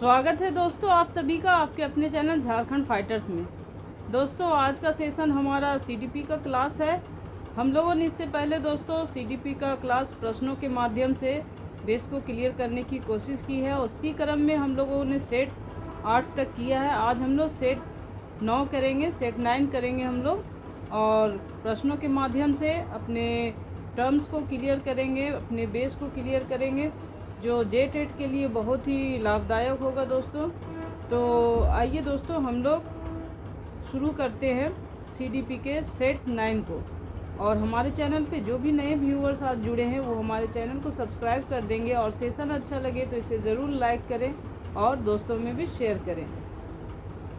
स्वागत है दोस्तों आप सभी का आपके अपने चैनल झारखंड फाइटर्स में। दोस्तों आज का सेशन हमारा सीडीपी का क्लास है। हम लोगों ने इससे पहले दोस्तों सीडीपी का क्लास प्रश्नों के माध्यम से बेस को क्लियर करने की कोशिश की है। उसी क्रम में हम लोगों ने सेट 8 तक किया है। आज हम लोग सेट 9 करेंगे, सेट 9 करेंगे हम लोग, और प्रश्नों के माध्यम से अपने टर्म्स को क्लियर करेंगे, अपने बेस को क्लियर करेंगे, जो जेटेट के लिए बहुत ही लाभदायक होगा दोस्तों। तो आइए दोस्तों हम लोग शुरू करते हैं सीडीपी के सेट 9 को। और हमारे चैनल पे जो भी नए व्यूअर्स आज जुड़े हैं वो हमारे चैनल को सब्सक्राइब कर देंगे, और सेशन अच्छा लगे तो इसे ज़रूर लाइक करें और दोस्तों में भी शेयर करें।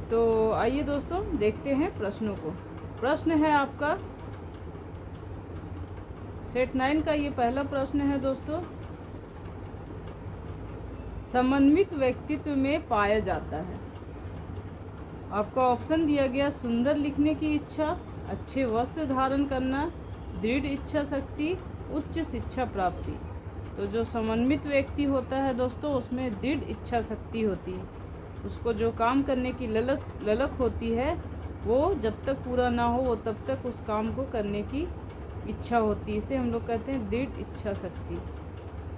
तो आइए दोस्तों देखते हैं प्रश्नों को। प्रश्न है आपका सेट 9 का, ये पहला प्रश्न है दोस्तों। समन्वित व्यक्तित्व में पाया जाता है। आपका ऑप्शन दिया गया सुंदर लिखने की इच्छा, अच्छे वस्त्र धारण करना, दृढ़ इच्छा शक्ति, उच्च शिक्षा प्राप्ति। तो जो समन्वित व्यक्ति होता है दोस्तों उसमें दृढ़ इच्छा शक्ति होती है। उसको जो काम करने की ललक होती है वो जब तक पूरा ना हो वो तब तक उस काम को करने की इच्छा होती है। इसे हम लोग कहते हैं दृढ़ इच्छा शक्ति।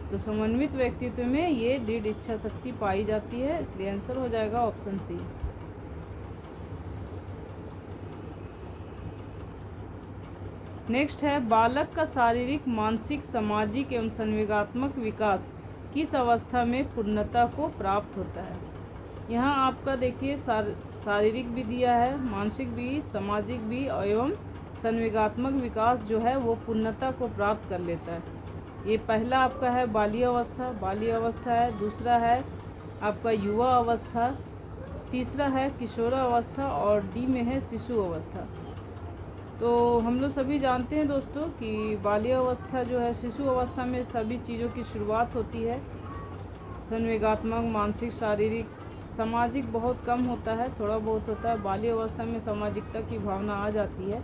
तो समन्वित व्यक्तित्व में ये दृढ़ इच्छा शक्ति पाई जाती है, इसलिए आंसर हो जाएगा ऑप्शन सी। नेक्स्ट है बालक का शारीरिक, मानसिक, सामाजिक एवं संवेगात्मक विकास किस अवस्था में पूर्णता को प्राप्त होता है। यहाँ आपका देखिए शारीरिक भी दिया है, मानसिक भी, सामाजिक भी एवं संवेगात्मक विकास जो है वो पूर्णता को प्राप्त कर लेता है। ये पहला आपका है बाल्य अवस्था है, दूसरा है आपका युवा अवस्था, तीसरा है किशोरावस्था और डी में है शिशु अवस्था। तो हम लोग सभी जानते हैं दोस्तों कि बाल्य अवस्था जो है, शिशु अवस्था में सभी चीज़ों की शुरुआत होती है। संवेगात्मक, मानसिक, शारीरिक, सामाजिक बहुत कम होता है, थोड़ा बहुत होता है। बाल्य अवस्था में सामाजिकता की भावना आ जाती है,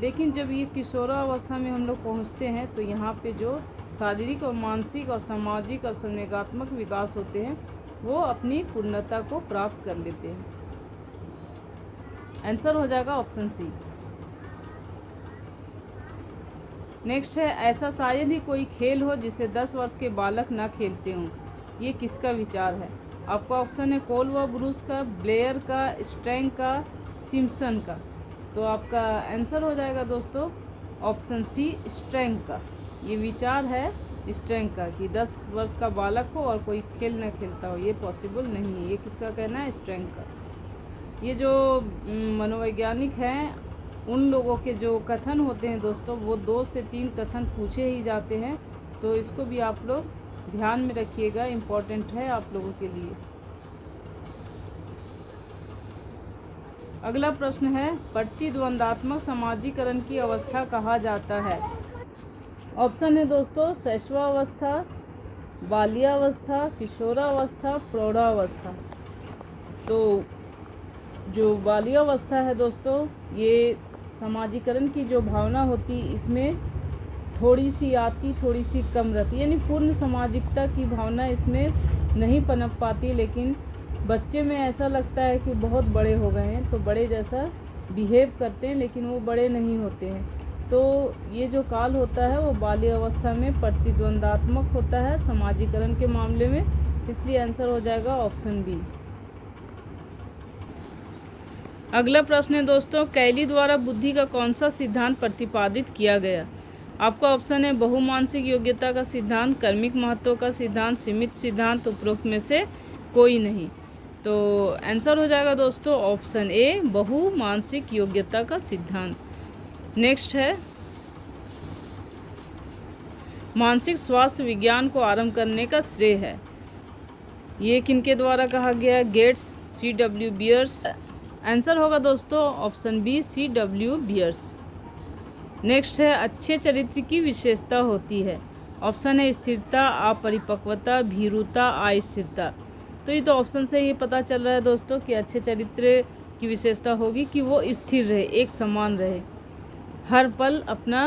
लेकिन जब ये किशोरावस्था में हम लोग पहुँचते हैं तो यहाँ पे जो शारीरिक और मानसिक और सामाजिक और संवेगात्मक विकास होते हैं वो अपनी पूर्णता को प्राप्त कर लेते हैं। आंसर हो जाएगा ऑप्शन सी। नेक्स्ट है ऐसा शायद ही कोई खेल हो जिसे 10 वर्ष के बालक ना खेलते हों, ये किसका विचार है। आपका ऑप्शन है कोल व ब्रूस का, ब्लेयर का, स्ट्रैंग का, सिम्पसन का। तो आपका आंसर हो जाएगा दोस्तों ऑप्शन सी, स्ट्रैंग का। ये विचार है स्ट्रैंग का कि 10 वर्ष का बालक हो और कोई खेल न खेलता हो, ये पॉसिबल नहीं है। ये किसका कहना है, स्ट्रैंग का। ये जो मनोवैज्ञानिक हैं उन लोगों के जो कथन होते हैं दोस्तों वो 2 से 3 कथन पूछे ही जाते हैं, तो इसको भी आप लोग ध्यान में रखिएगा, इम्पोर्टेंट है आप लोगों के लिए। अगला प्रश्न है प्रतिद्वंदात्मक समाजीकरण की अवस्था कहा जाता है। ऑप्शन है दोस्तों शैशवावस्था, बाल्यावस्था, किशोरावस्था, प्रौढ़ावस्था। तो जो बाल्यावस्था है दोस्तों ये समाजीकरण की जो भावना होती इसमें थोड़ी सी आती, थोड़ी सी कम रहती, यानी पूर्ण सामाजिकता की भावना इसमें नहीं पनप पाती। लेकिन बच्चे में ऐसा लगता है कि बहुत बड़े हो गए हैं तो बड़े जैसा बिहेव करते हैं, लेकिन वो बड़े नहीं होते हैं। तो ये जो काल होता है वो बाल्य अवस्था में प्रतिद्वंदात्मक होता है समाजीकरण के मामले में, इसलिए आंसर हो जाएगा ऑप्शन बी। अगला प्रश्न है दोस्तों कैली द्वारा बुद्धि का कौन सा सिद्धांत प्रतिपादित किया गया। आपका ऑप्शन है बहुमानसिक योग्यता का सिद्धांत, कर्मिक महत्व का सिद्धांत, सीमित सिद्धांत, उपरोक्त में से कोई नहीं। तो आंसर हो जाएगा दोस्तों ऑप्शन ए, बहुमानसिक योग्यता का सिद्धांत। नेक्स्ट है मानसिक स्वास्थ्य विज्ञान को आरंभ करने का श्रेय है, ये किनके द्वारा कहा गया, गेट्स, C.W. बियर्स। आंसर होगा दोस्तों option B, C.W. Bears. Next है अच्छे चरित्र की विशेषता होती है। ऑप्शन है स्थिरता, अपरिपक्वता, भीरुता, अस्थिरता। तो ये तो ऑप्शन से ही पता चल रहा है दोस्तों कि अच्छे चरित्र की विशेषता होगी कि वो स्थिर रहे, एक समान रहे, हर पल अपना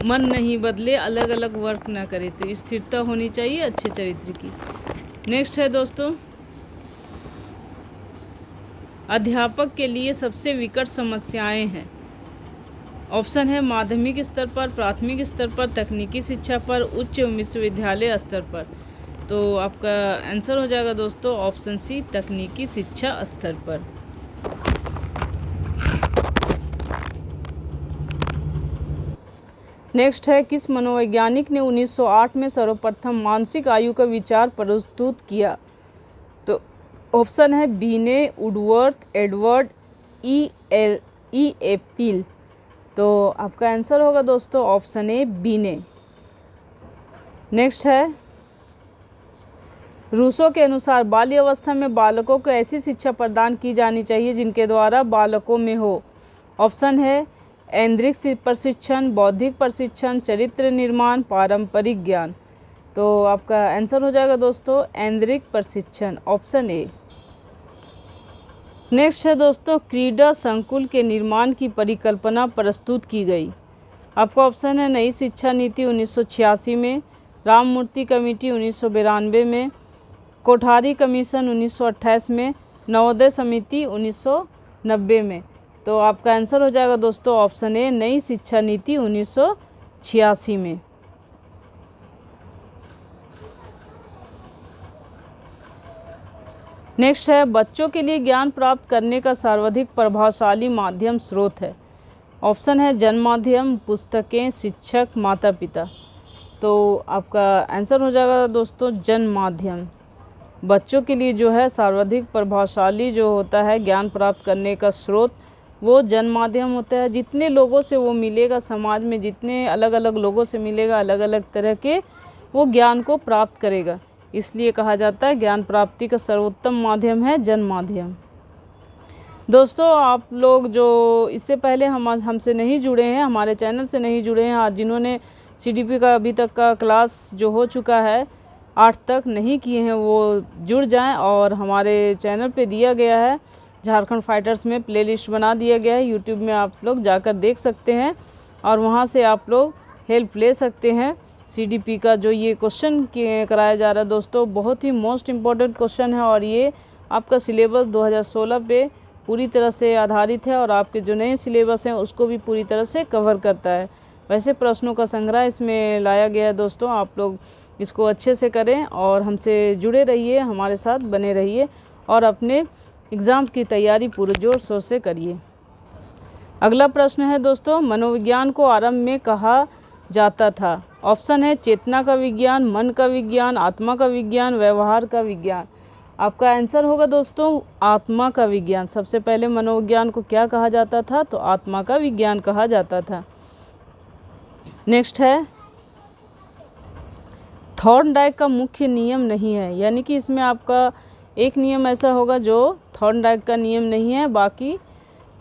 मन नहीं बदले, अलग अलग वर्क ना करे। तो स्थिरता होनी चाहिए अच्छे चरित्र की। नेक्स्ट है दोस्तों अध्यापक के लिए सबसे विकट समस्याएं हैं? ऑप्शन है माध्यमिक स्तर पर, प्राथमिक स्तर पर, तकनीकी शिक्षा पर, उच्च विश्वविद्यालय स्तर पर। तो आपका आंसर हो जाएगा दोस्तों ऑप्शन सी, तकनीकी शिक्षा स्तर पर। नेक्स्ट है, किस मनोवैज्ञानिक ने 1908 में सर्वप्रथम मानसिक आयु का विचार प्रस्तुत किया? तो ऑप्शन है बीने, वुडवर्थ, एडवर्ड, ई एपिल। तो आपका आंसर होगा दोस्तों ऑप्शन ए, बीने। नेक्स्ट है, रूसो के अनुसार बाल्य अवस्था में बालकों को ऐसी शिक्षा प्रदान की जानी चाहिए जिनके द्वारा बालकों में हो। ऑप्शन है ऐन्द्रिक प्रशिक्षण, बौद्धिक प्रशिक्षण, चरित्र निर्माण, पारंपरिक ज्ञान। तो आपका आंसर हो जाएगा दोस्तों ऐन्द्रिक प्रशिक्षण, ऑप्शन ए। नेक्स्ट है दोस्तों, क्रीडा संकुल के निर्माण की परिकल्पना प्रस्तुत की गई। आपका ऑप्शन है नई शिक्षा नीति 1986 में, राममूर्ति कमेटी 1992 में, कोठारी कमीशन 1928 में, नवोदय समिति 1990 में। तो आपका आंसर हो जाएगा दोस्तों ऑप्शन ए, नई शिक्षा नीति 1986 में। नेक्स्ट है, बच्चों के लिए ज्ञान प्राप्त करने का सर्वाधिक प्रभावशाली माध्यम स्रोत है। ऑप्शन है जन माध्यम, पुस्तकें, शिक्षक, माता पिता। तो आपका आंसर हो जाएगा दोस्तों जन माध्यम। बच्चों के लिए जो है सर्वाधिक प्रभावशाली जो होता है ज्ञान प्राप्त करने का स्रोत, वो जन माध्यम होता है। जितने लोगों से वो मिलेगा समाज में, जितने अलग अलग लोगों से मिलेगा, अलग अलग तरह के वो ज्ञान को प्राप्त करेगा, इसलिए कहा जाता है ज्ञान प्राप्ति का सर्वोत्तम माध्यम है जन माध्यम। दोस्तों आप लोग जो इससे पहले हमसे नहीं जुड़े हैं, हमारे चैनल से नहीं जुड़े हैं, और जिन्होंने CDP का अभी तक का क्लास जो हो चुका है 8 तक नहीं किए हैं, वो जुड़ जाएं। और हमारे चैनल पे दिया गया है झारखंड फाइटर्स में प्लेलिस्ट बना दिया गया है, यूट्यूब में आप लोग जाकर देख सकते हैं और वहाँ से आप लोग हेल्प ले सकते हैं। CDP का जो ये क्वेश्चन कराया जा रहा है दोस्तों, बहुत ही मोस्ट इम्पॉर्टेंट क्वेश्चन है और ये आपका सिलेबस 2016 पे पूरी तरह से आधारित है और आपके जो नए सिलेबस हैं उसको भी पूरी तरह से कवर करता है। वैसे प्रश्नों का संग्रह इसमें लाया गया है दोस्तों, आप लोग इसको अच्छे से करें और हमसे जुड़े रहिए, हमारे साथ बने रहिए और अपने एग्ज़ाम्स की तैयारी पूरे जोर शोर से करिए। अगला प्रश्न है दोस्तों, मनोविज्ञान को आरंभ में कहा जाता था? ऑप्शन है चेतना का विज्ञान, मन का विज्ञान, आत्मा का विज्ञान, व्यवहार का विज्ञान। आपका आंसर होगा दोस्तों आत्मा का विज्ञान। सबसे पहले मनोविज्ञान को क्या कहा जाता था? तो आत्मा का विज्ञान कहा जाता था। नेक्स्ट है, थॉर्नडाइक का मुख्य नियम नहीं है, यानी कि इसमें आपका एक नियम ऐसा होगा जो थॉर्नडाइक का नियम नहीं है, बाकी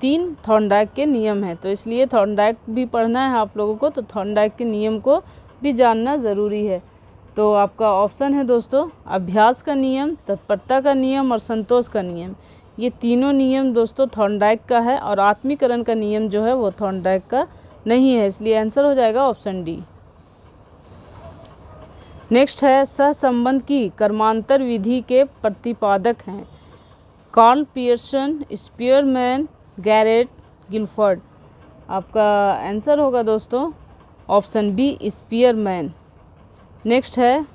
3 थॉर्नडाइक के नियम हैं। तो इसलिए थॉर्नडाइक भी पढ़ना है आप लोगों को, तो थॉर्नडाइक के नियम को भी जानना ज़रूरी है। तो आपका ऑप्शन है दोस्तों अभ्यास का नियम, तत्परता का नियम और संतोष का नियम। ये तीनों नियम दोस्तों थॉर्नडाइक का है और आत्मीकरण का नियम जो है वो थॉर्नडाइक का नहीं है, इसलिए आंसर हो जाएगा ऑप्शन डी। नेक्स्ट है, सहसंबंध की कर्मांतर विधि के प्रतिपादक हैं? Karl Pearson, Spearman, Garrett, Guilford. आपका आंसर होगा दोस्तों ऑप्शन बी, स्पीयरमैन। नेक्स्ट है,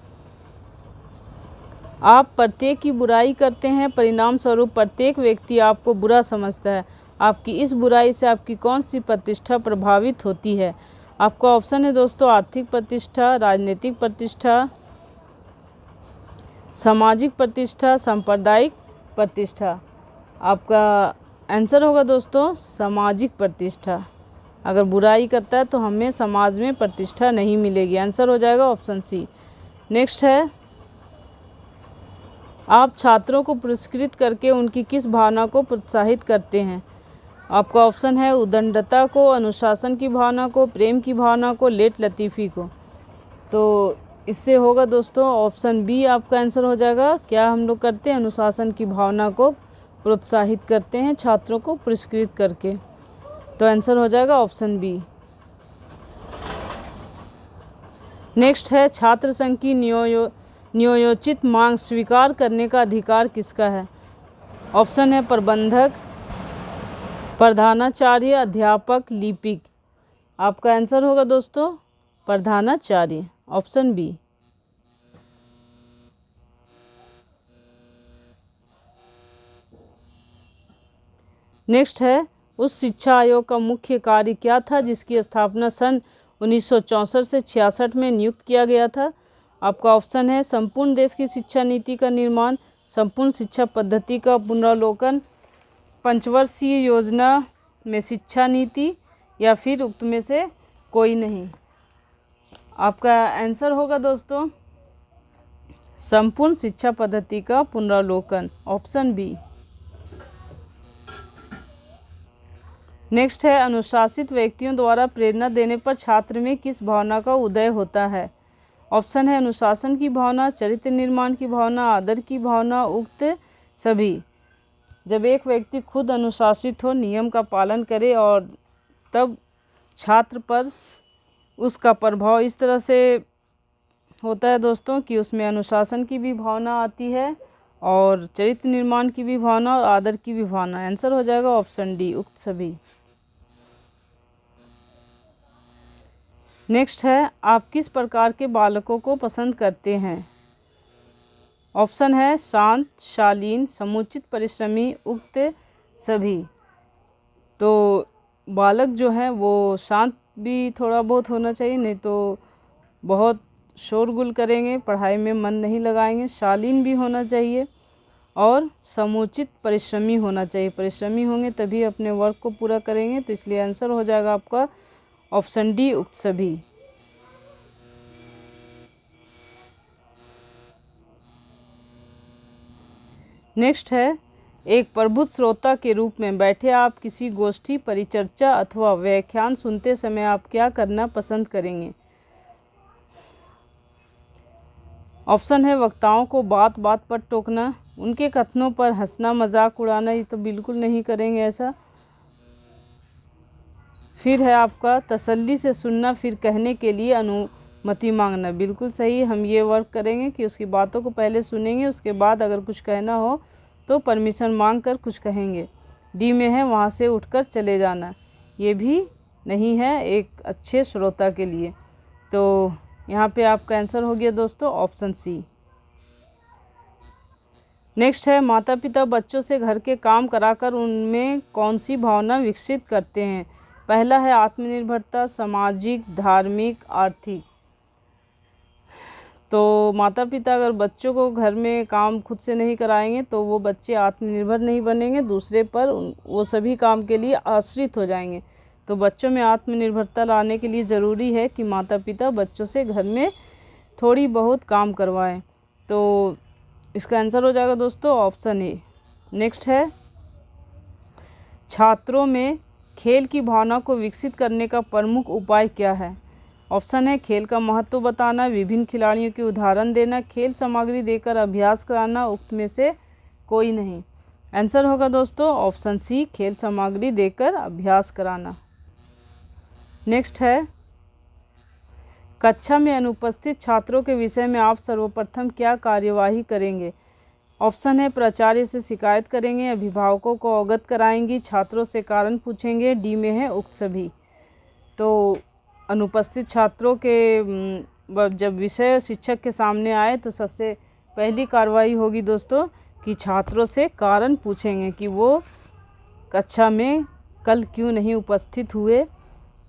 आप प्रत्येक की बुराई करते हैं, परिणाम स्वरूप प्रत्येक व्यक्ति आपको बुरा समझता है। आपकी इस बुराई से आपकी कौन सी प्रतिष्ठा प्रभावित होती है? आपका ऑप्शन है दोस्तों आर्थिक प्रतिष्ठा, राजनीतिक प्रतिष्ठा, सामाजिक प्रतिष्ठा, सांप्रदायिक प्रतिष्ठा। आपका आंसर होगा दोस्तों सामाजिक प्रतिष्ठा। अगर बुराई करता है तो हमें समाज में प्रतिष्ठा नहीं मिलेगी। आंसर हो जाएगा ऑप्शन सी। नेक्स्ट है, आप छात्रों को पुरस्कृत करके उनकी किस भावना को प्रोत्साहित करते हैं? आपका ऑप्शन है उद्दंडता को, अनुशासन की भावना को, प्रेम की भावना को, लेट लतीफ़ी को। तो इससे होगा दोस्तों ऑप्शन बी आपका आंसर हो जाएगा। क्या हम लोग करते हैं? अनुशासन की भावना को प्रोत्साहित करते हैं छात्रों को पुरस्कृत करके। तो आंसर हो जाएगा ऑप्शन बी। नेक्स्ट है, छात्र संघ की नियोजित मांग स्वीकार करने का अधिकार किसका है? ऑप्शन है प्रबंधक, प्रधानाचार्य, अध्यापक, लिपिक। आपका आंसर होगा दोस्तों प्रधानाचार्य, ऑप्शन बी। नेक्स्ट है, उस शिक्षा आयोग का मुख्य कार्य क्या था जिसकी स्थापना सन 1964 से 66 में नियुक्त किया गया था। आपका ऑप्शन है संपूर्ण देश की शिक्षा नीति का निर्माण, संपूर्ण शिक्षा पद्धति का पुनरावलोकन, पंचवर्षीय योजना में शिक्षा नीति, या फिर उक्त में से कोई नहीं। आपका आंसर होगा दोस्तों संपूर्ण शिक्षा पद्धति का पुनरावलोकन, ऑप्शन बी। नेक्स्ट है, अनुशासित व्यक्तियों द्वारा प्रेरणा देने पर छात्र में किस भावना का उदय होता है। ऑप्शन है अनुशासन की भावना, चरित्र निर्माण की भावना, आदर की भावना, उक्त सभी। जब एक व्यक्ति खुद अनुशासित हो, नियम का पालन करे, और तब छात्र पर उसका प्रभाव इस तरह से होता है दोस्तों कि उसमें अनुशासन की भी भावना आती है और चरित्र निर्माण की भी भावना और आदर की भी भावना। आंसर हो जाएगा ऑप्शन डी, उक्त सभी। नेक्स्ट है, आप किस प्रकार के बालकों को पसंद करते हैं। ऑप्शन है शांत, शालीन, समुचित परिश्रमी, उक्त सभी। तो बालक जो है वो शांत भी थोड़ा बहुत होना चाहिए, नहीं तो बहुत शोरगुल करेंगे, पढ़ाई में मन नहीं लगाएंगे। शालीन भी होना चाहिए और समुचित परिश्रमी होना चाहिए। परिश्रमी होंगे तभी अपने वर्क को पूरा करेंगे, तो इसलिए आंसर हो जाएगा आपका ऑप्शन डी, उक्त सभी। नेक्स्ट है, एक प्रबुद्ध श्रोता के रूप में बैठे आप किसी गोष्ठी, परिचर्चा अथवा व्याख्यान सुनते समय आप क्या करना पसंद करेंगे। ऑप्शन है वक्ताओं को बात बात पर टोकना, उनके कथनों पर हंसना, मजाक उड़ाना, ये तो बिल्कुल नहीं करेंगे ऐसा। फिर है आपका तसल्ली से सुनना, फिर कहने के लिए अनुमति मांगना। बिल्कुल सही, हम ये वर्क करेंगे कि उसकी बातों को पहले सुनेंगे, उसके बाद अगर कुछ कहना हो तो परमिशन मांग कर कुछ कहेंगे। डी में है वहाँ से उठकर चले जाना, ये भी नहीं है एक अच्छे श्रोता के लिए। तो यहाँ पे आपका आंसर हो गया दोस्तों ऑप्शन सी। नेक्स्ट है, माता पिता बच्चों से घर के काम कराकर उनमें कौन सी भावना विकसित करते हैं। पहला है आत्मनिर्भरता, सामाजिक, धार्मिक, आर्थिक। तो माता पिता अगर बच्चों को घर में काम खुद से नहीं कराएंगे तो वो बच्चे आत्मनिर्भर नहीं बनेंगे, दूसरे पर वो सभी काम के लिए आश्रित हो जाएंगे। तो बच्चों में आत्मनिर्भरता लाने के लिए ज़रूरी है कि माता पिता बच्चों से घर में थोड़ी बहुत काम करवाएं। तो इसका आंसर हो जाएगा दोस्तों ऑप्शन ए। नेक्स्ट है, छात्रों में खेल की भावना को विकसित करने का प्रमुख उपाय क्या है। ऑप्शन है खेल का महत्व बताना, विभिन्न खिलाड़ियों के उदाहरण देना, खेल सामग्री देकर अभ्यास कराना, उक्त में से कोई नहीं। आंसर होगा दोस्तों ऑप्शन सी, खेल सामग्री देकर अभ्यास कराना। नेक्स्ट है, कक्षा में अनुपस्थित छात्रों के विषय में आप सर्वप्रथम क्या कार्यवाही करेंगे। ऑप्शन है प्राचार्य से शिकायत करेंगे, अभिभावकों को अवगत कराएंगी, छात्रों से कारण पूछेंगे, डी में है उक्त सभी। तो अनुपस्थित छात्रों के जब विषय शिक्षक के सामने आए तो सबसे पहली कार्रवाई होगी दोस्तों कि छात्रों से कारण पूछेंगे कि वो कक्षा में कल क्यों नहीं उपस्थित हुए,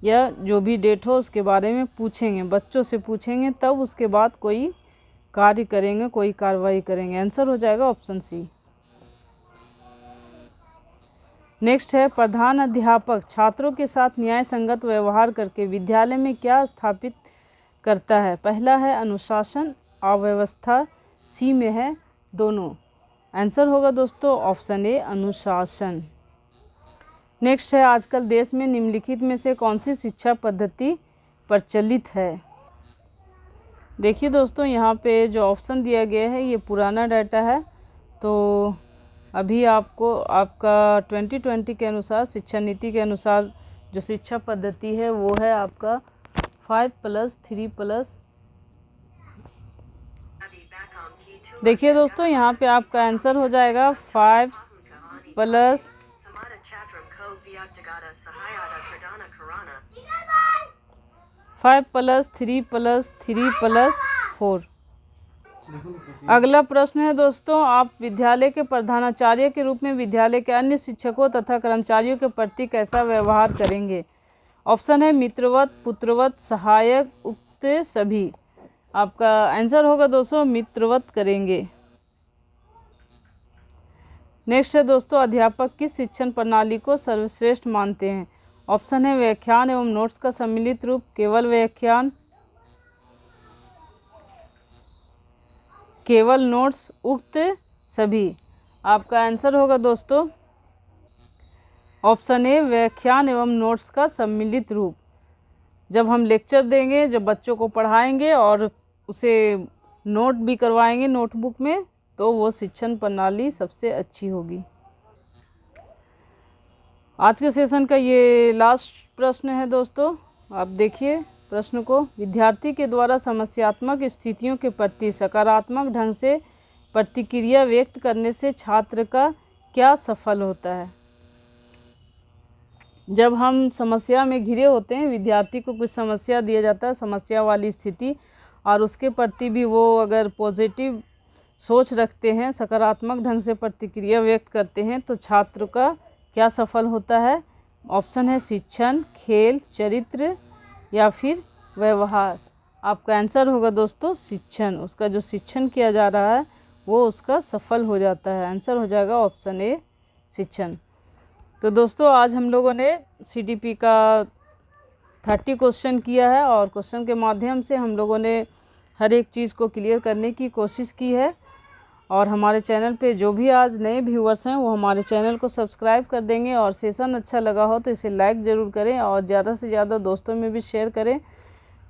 या जो भी डेट हो उसके बारे में पूछेंगे, बच्चों से पूछेंगे, तब उसके बाद कोई कार्य करेंगे, कोई कार्रवाई करेंगे। आंसर हो जाएगा ऑप्शन सी। नेक्स्ट है, प्रधान अध्यापक छात्रों के साथ न्याय संगत व्यवहार करके विद्यालय में क्या स्थापित करता है। पहला है अनुशासन, अव्यवस्था, सी में है दोनों। आंसर होगा दोस्तों ऑप्शन ए, अनुशासन। नेक्स्ट है, आजकल देश में निम्नलिखित में से कौन सी शिक्षा पद्धति प्रचलित है। देखिए दोस्तों, यहाँ पे जो ऑप्शन दिया गया है ये पुराना डाटा है, तो अभी आपको आपका 2020 के अनुसार, शिक्षा नीति के अनुसार जो शिक्षा पद्धति है वो है आपका 5+3+। देखिए दोस्तों, यहाँ पे आपका आंसर हो जाएगा 5 प्लस 5 प्लस 3 प्लस 3 प्लस 4। अगला प्रश्न है दोस्तों, आप विद्यालय के प्रधानाचार्य के रूप में विद्यालय के अन्य शिक्षकों तथा कर्मचारियों के प्रति कैसा व्यवहार करेंगे? ऑप्शन है मित्रवत, पुत्रवत, सहायक, उक्त सभी। आपका आंसर होगा दोस्तों मित्रवत करेंगे। नेक्स्ट है दोस्तों, अध्यापक किस शिक्षण प्रणाली को सर्वश्रेष्ठ मानते हैं? ऑप्शन है व्याख्यान एवं नोट्स का सम्मिलित रूप, केवल व्याख्यान, केवल नोट्स, उक्त सभी। आपका आंसर होगा दोस्तों ऑप्शन ए व्याख्यान एवं नोट्स का सम्मिलित रूप। जब हम लेक्चर देंगे, जब बच्चों को पढ़ाएंगे और उसे नोट भी करवाएंगे नोटबुक में, तो वो शिक्षण प्रणाली सबसे अच्छी होगी। आज के सेशन का ये लास्ट प्रश्न है दोस्तों। आप देखिए प्रश्न को, विद्यार्थी के द्वारा समस्यात्मक स्थितियों के प्रति सकारात्मक ढंग से प्रतिक्रिया व्यक्त करने से छात्र का क्या सफल होता है? जब हम समस्या में घिरे होते हैं, विद्यार्थी को कुछ समस्या दिया जाता है, समस्या वाली स्थिति, और उसके प्रति भी वो अगर पॉजिटिव सोच रखते हैं, सकारात्मक ढंग से प्रतिक्रिया व्यक्त करते हैं, तो छात्र का क्या सफल होता है? ऑप्शन है शिक्षण, खेल, चरित्र या फिर व्यवहार। आपका आंसर होगा दोस्तों शिक्षण। उसका जो शिक्षण किया जा रहा है वो उसका सफल हो जाता है। आंसर हो जाएगा ऑप्शन ए शिक्षण। तो दोस्तों आज हम लोगों ने CDP का 30 क्वेश्चन किया है और क्वेश्चन के माध्यम से हम लोगों ने हर एक चीज़ को क्लियर करने की कोशिश की है। और हमारे चैनल पे जो भी आज नए व्यूअर्स हैं वो हमारे चैनल को सब्सक्राइब कर देंगे, और सेशन अच्छा लगा हो तो इसे लाइक ज़रूर करें और ज़्यादा से ज़्यादा दोस्तों में भी शेयर करें।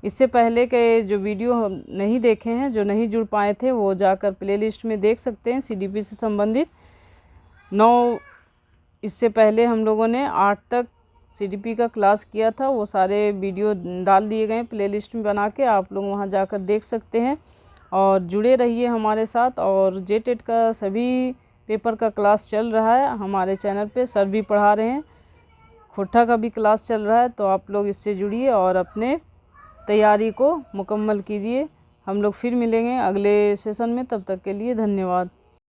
इससे पहले के जो वीडियो हम नहीं देखे हैं, जो नहीं जुड़ पाए थे, वो जाकर प्लेलिस्ट में देख सकते हैं। CDP से संबंधित 9 इससे पहले हम लोगों ने 8 तक CDP का क्लास किया था, वो सारे वीडियो डाल दिए गए प्लेलिस्ट में बना के, आप लोग वहाँ जाकर देख सकते हैं। और जुड़े रहिए हमारे साथ। और JTET का सभी पेपर का क्लास चल रहा है हमारे चैनल पे, सर भी पढ़ा रहे हैं, खोटा का भी क्लास चल रहा है, तो आप लोग इससे जुड़िए और अपने तैयारी को मुकम्मल कीजिए। हम लोग फिर मिलेंगे अगले सेशन में, तब तक के लिए धन्यवाद।